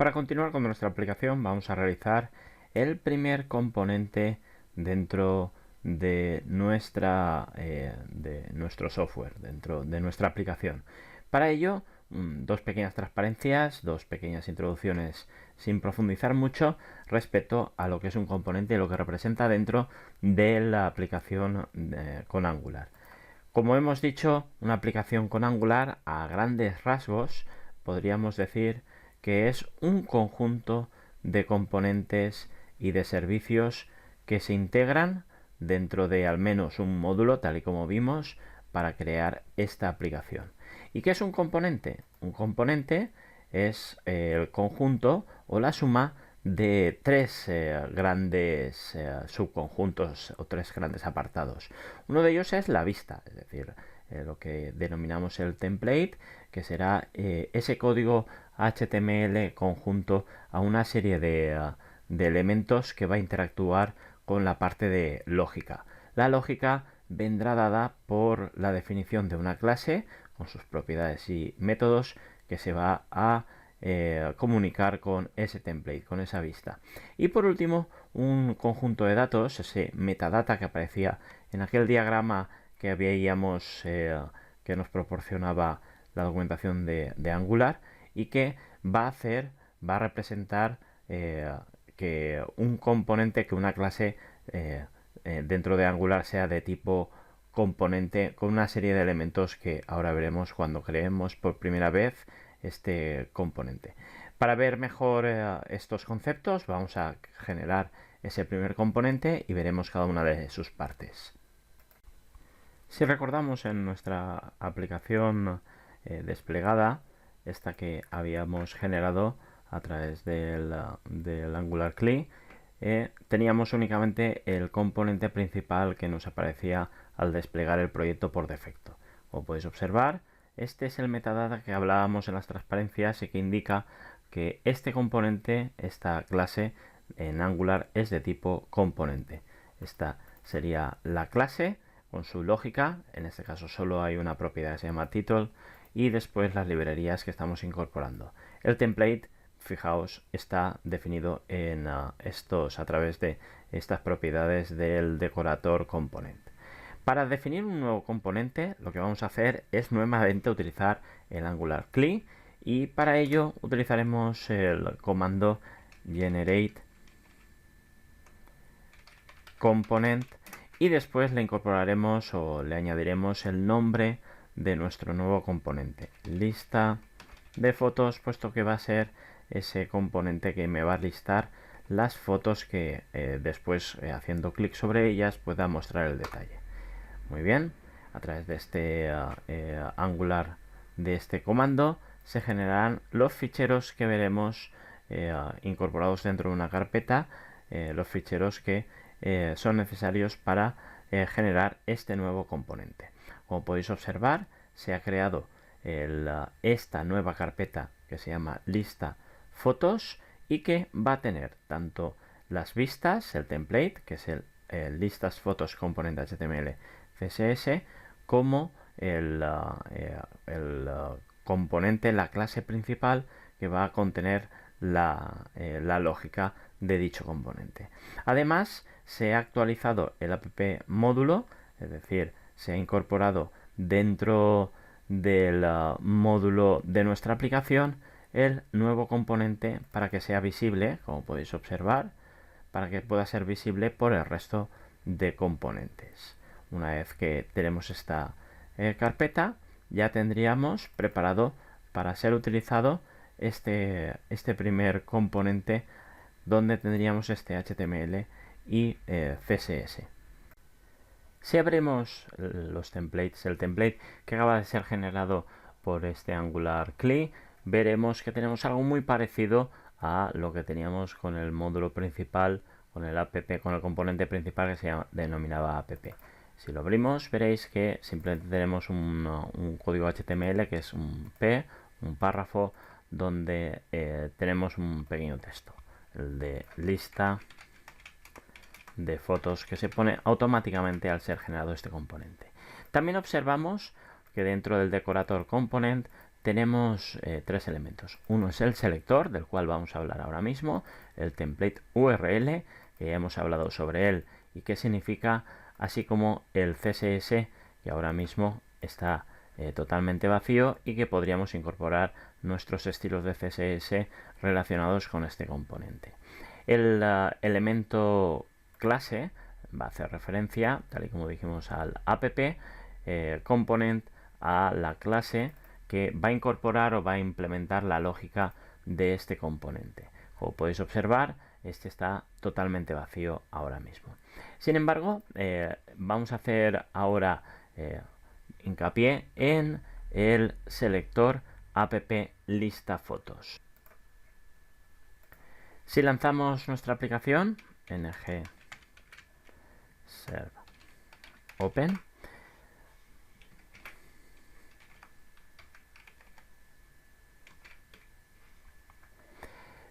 Para continuar con nuestra aplicación vamos a realizar el primer componente dentro de nuestro software, dentro de nuestra aplicación. Para ello, dos pequeñas transparencias, dos pequeñas introducciones sin profundizar mucho respecto a lo que es un componente y lo que representa dentro de la aplicación con Angular. Como hemos dicho, una aplicación con Angular a grandes rasgos podríamos decir que es un conjunto de componentes y de servicios que se integran dentro de al menos un módulo, tal y como vimos, para crear esta aplicación. ¿Y qué es un componente? Un componente es el conjunto o la suma de tres grandes subconjuntos o tres grandes apartados. Uno de ellos es la vista, es decir, lo que denominamos el template, que será ese código HTML conjunto a una serie de elementos que va a interactuar con la parte de lógica. La lógica vendrá dada por la definición de una clase con sus propiedades y métodos que se va a comunicar con ese template, con esa vista. Y por último, un conjunto de datos, ese metadata que aparecía en aquel diagrama que veíamos que nos proporcionaba la documentación de Angular y que va a representar que un componente, que una clase dentro de Angular sea de tipo componente con una serie de elementos que ahora veremos cuando creemos por primera vez este componente. Para ver mejor estos conceptos vamos a generar ese primer componente y veremos cada una de sus partes. Si recordamos en nuestra aplicación desplegada, esta que habíamos generado a través del Angular CLI, teníamos únicamente el componente principal que nos aparecía al desplegar el proyecto por defecto. Como podéis observar, este es el metadata que hablábamos en las transparencias y que indica que este componente, esta clase en Angular es de tipo componente. Esta sería la clase con su lógica, en este caso solo hay una propiedad que se llama title y después las librerías que estamos incorporando. El template, fijaos, está definido en a través de estas propiedades del decorator component. Para definir un nuevo componente, lo que vamos a hacer es nuevamente utilizar el Angular CLI y para ello utilizaremos el comando generate component y después le incorporaremos o le añadiremos el nombre de nuestro nuevo componente, lista de fotos, puesto que va a ser ese componente que me va a listar las fotos que después haciendo clic sobre ellas pueda mostrar el detalle. Muy bien, a través de este Angular de este comando se generarán los ficheros que veremos incorporados dentro de una carpeta, los ficheros que son necesarios para generar este nuevo componente. Como podéis observar, se ha creado esta nueva carpeta que se llama lista fotos y que va a tener tanto las vistas, el template, que es el listas fotos componente HTML CSS, como el componente, la clase principal que va a contener la lógica de dicho componente. Además, se ha actualizado el app módulo, es decir, se ha incorporado dentro del módulo de nuestra aplicación el nuevo componente para que sea visible, como podéis observar, para que pueda ser visible por el resto de componentes. Una vez que tenemos esta carpeta, ya tendríamos preparado para ser utilizado este primer componente donde tendríamos este HTML y CSS. Si abrimos los templates, el template que acaba de ser generado por este Angular CLI, veremos que tenemos algo muy parecido a lo que teníamos con el módulo principal, con el app, con el componente principal que se denominaba app. Si lo abrimos, veréis que simplemente tenemos un código HTML que es un párrafo, donde tenemos un pequeño texto, el de lista de fotos, que se pone automáticamente al ser generado este componente. También observamos que dentro del decorator component tenemos tres elementos. Uno es el selector, del cual vamos a hablar ahora mismo, el template URL, que ya hemos hablado sobre él y qué significa, así como el CSS, que ahora mismo está totalmente vacío y que podríamos incorporar nuestros estilos de CSS relacionados con este componente. El elemento clase va a hacer referencia, tal y como dijimos, al app component, a la clase que va a incorporar o va a implementar la lógica de este componente. Como podéis observar, este está totalmente vacío ahora mismo. Sin embargo, vamos a hacer ahora hincapié en el selector app lista fotos. Si lanzamos nuestra aplicación, ng serve open,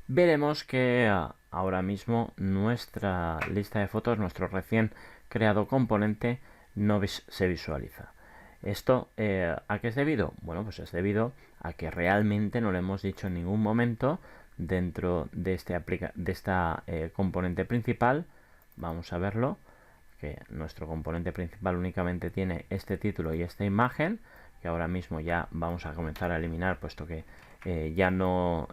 veremos que ahora mismo nuestra lista de fotos, nuestro recién creado componente, no se visualiza. ¿Esto a qué es debido? Bueno, pues es debido a que realmente no le hemos dicho en ningún momento dentro de esta componente principal. Vamos a verlo, que nuestro componente principal únicamente tiene este título y esta imagen, que ahora mismo ya vamos a comenzar a eliminar, puesto que ya no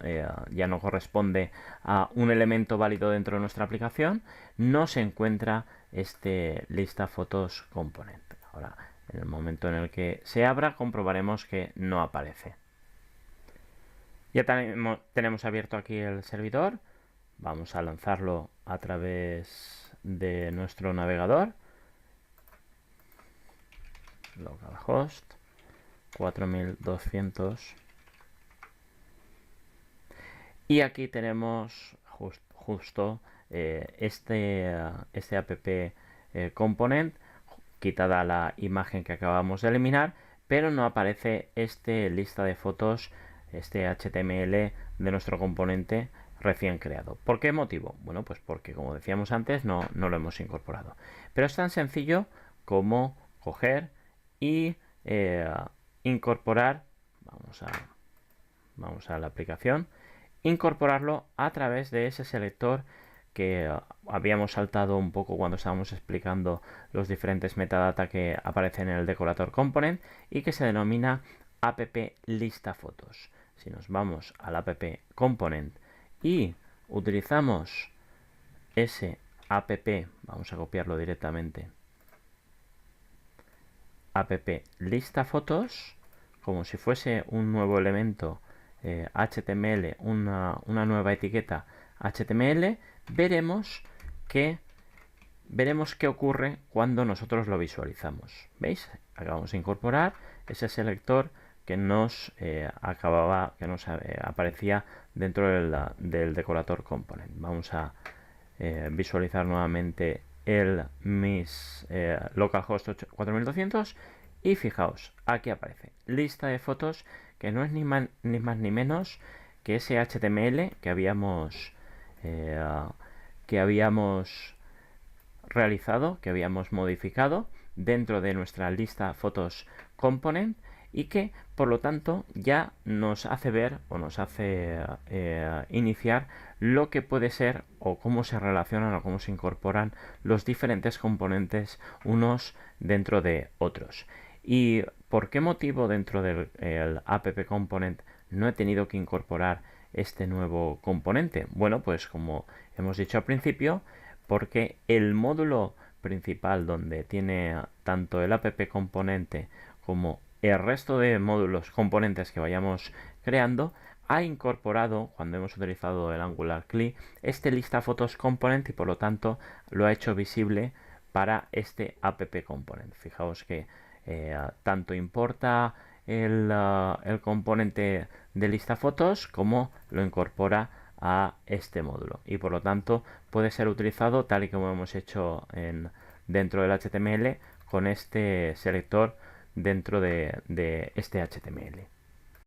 corresponde a un elemento válido dentro de nuestra aplicación. No se encuentra este lista fotos componente. Ahora, en el momento en el que se abra, comprobaremos que no aparece. Ya tenemos abierto aquí el servidor. Vamos a lanzarlo a través de nuestro navegador. Localhost 4200. Y aquí tenemos justo este app component, quitada la imagen que acabamos de eliminar, pero no aparece este lista de fotos, este HTML de nuestro componente recién creado. ¿Por qué motivo? Bueno, pues porque, como decíamos antes, no lo hemos incorporado. Pero es tan sencillo como coger y incorporar, vamos a la aplicación, incorporarlo a través de ese selector que habíamos saltado un poco cuando estábamos explicando los diferentes metadata que aparecen en el decorator component y que se denomina app lista fotos. Si nos vamos al app component y utilizamos ese app, vamos a copiarlo directamente, app lista fotos, como si fuese un nuevo elemento HTML, una nueva etiqueta HTML, veremos qué ocurre cuando nosotros lo visualizamos. ¿Veis? Acabamos de incorporar ese selector que nos aparecía dentro del decorator component. Vamos a visualizar nuevamente el localhost 4200 y fijaos, aquí aparece lista de fotos, que no es ni más ni menos que ese HTML que habíamos realizado, que habíamos modificado dentro de nuestra lista fotos component, y que por lo tanto ya nos hace ver o nos hace iniciar lo que puede ser o cómo se relacionan o cómo se incorporan los diferentes componentes unos dentro de otros. ¿Y por qué motivo dentro del app component no he tenido que incorporar este nuevo componente? Bueno, pues como hemos dicho al principio, porque el módulo principal donde tiene tanto el app componente como el resto de módulos componentes que vayamos creando ha incorporado, cuando hemos utilizado el Angular CLI, este lista fotos component, y por lo tanto lo ha hecho visible para este app component. Fijaos que tanto importa el componente de lista fotos como lo incorpora a este módulo, y por lo tanto puede ser utilizado tal y como hemos hecho dentro del HTML con este selector dentro de este HTML.